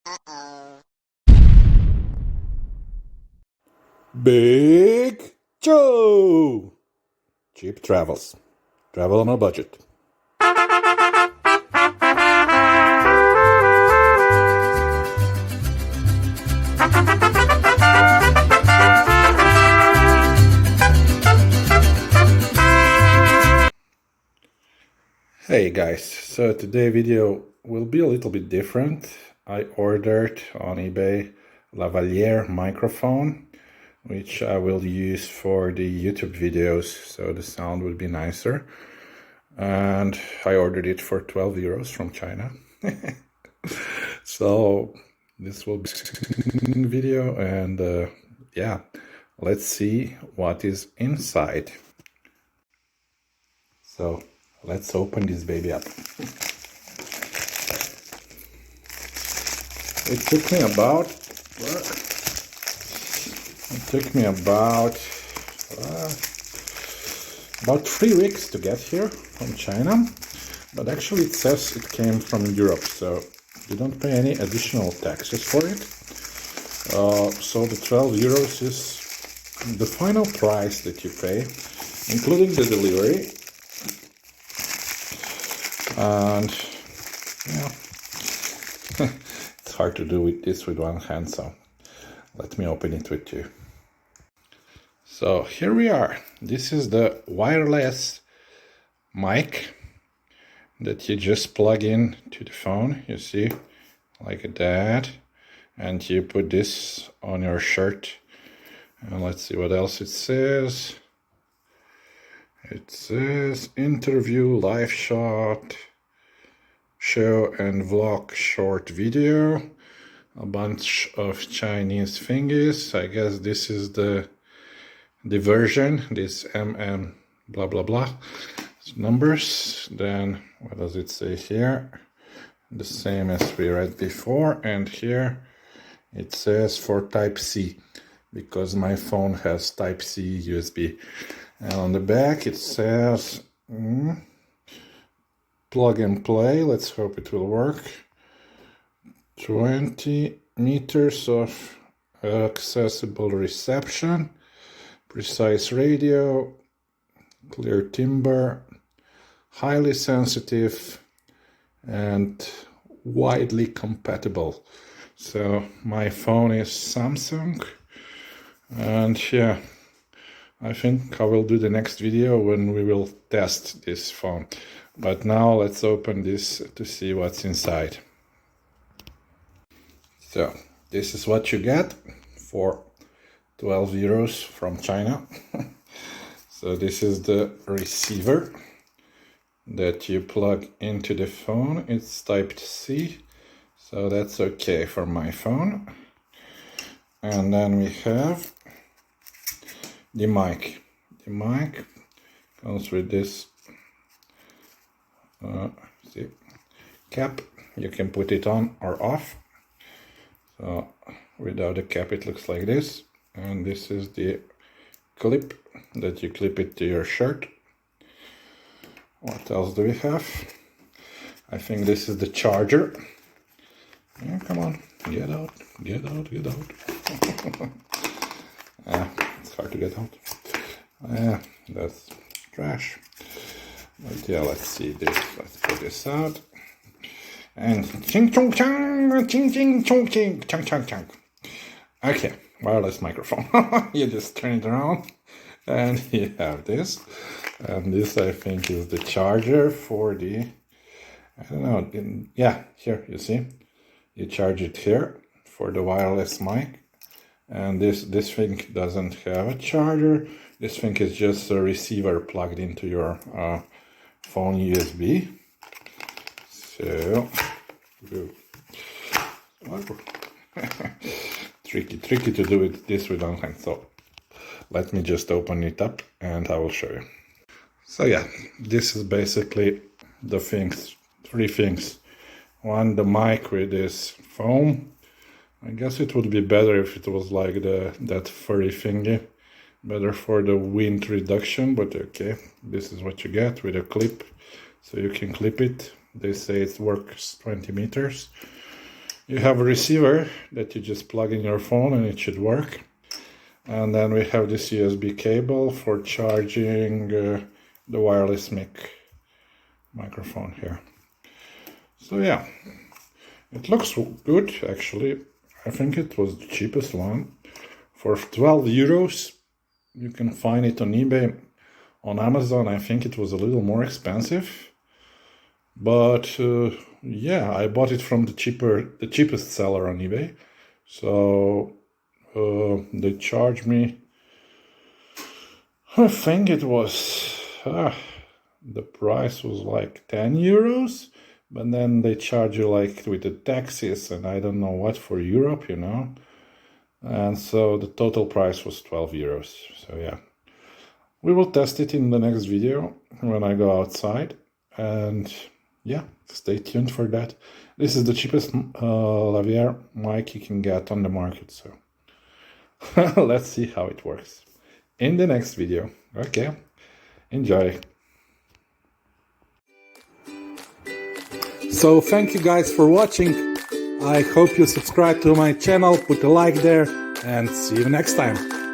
Uh-oh. Big Joe! Cheap travels. Travel on a budget. Hey guys, so today's video will be a little bit different. I ordered on eBay Lavaliere Microphone, which I will use for the YouTube videos, so the sound will be nicer. And I ordered it for 12 euros from China. So this will be a video, and yeah, let's see what is inside. So let's open this baby up. It took me about 3 weeks to get here from China, but actually it says it came from Europe, so you don't pay any additional taxes for it. So the 12 euros is the final price that you pay, including the delivery. And yeah, it's hard to do this with one hand, so let me open it with you. So here we are. This is the wireless mic that you just plug in to the phone, you see, like that, and you put this on your shirt. And let's see what else it says. It says interview, live shot, show and vlog short video, a bunch of Chinese thingies. I guess this is the version, this MM blah blah blah numbers. Then what does it say here? The same as we read before, and here it says for type C, because my phone has type C USB. And on the back it says plug and play. Let's hope it will work. 20 meters of accessible reception, precise radio, clear timbre, highly sensitive, and widely compatible. So my phone is Samsung, and yeah, I think I will do the next video when we will test this phone. But now let's open this to see what's inside. So this is what you get for 12 euros from China. So this is the receiver that you plug into the phone. It's type C, so that's okay for my phone. And then we have the mic. The mic comes with this cap. You can put it on or off. So without the cap it looks like this. And this is the clip that you clip it to your shirt. What else do we have? I think this is the charger. Yeah, come on, get out. It's hard to get out. Yeah, that's trash. But yeah, let's see this. Let's put this out. And ching chong chang, ching ching chong ching, chang chang chang. Okay, wireless microphone. You just turn it around and you have this. And this, I think, is the charger for the, I don't know, yeah, here, you see. You charge it here for the wireless mic. And this thing doesn't have a charger. This thing is just a receiver plugged into your phone USB. So, tricky to do this with one hand. So let me just open it up and I will show you. So yeah, this is basically the things, 3 things. One, the mic with this foam. I guess it would be better if it was like that furry thingy, better for the wind reduction, but okay, this is what you get with a clip, so you can clip it. They say it works 20 meters. You have a receiver that you just plug in your phone and it should work. And then we have this USB cable for charging the wireless microphone here. So yeah, it looks good actually. I think it was the cheapest one. For 12 euros, you can find it on eBay. On Amazon, I think it was a little more expensive. But yeah, I bought it from the cheapest seller on eBay. So they charged me, I think it was, the price was like 10 euros. But then they charge you like with the taxes and I don't know what for Europe, you know. And so the total price was 12 euros. So yeah, we will test it in the next video when I go outside. And yeah, stay tuned for that. This is the cheapest Lavaliere mic you can get on the market. So let's see how it works in the next video. Okay, enjoy. So thank you guys for watching. I hope you subscribe to my channel, put a like there, and see you next time.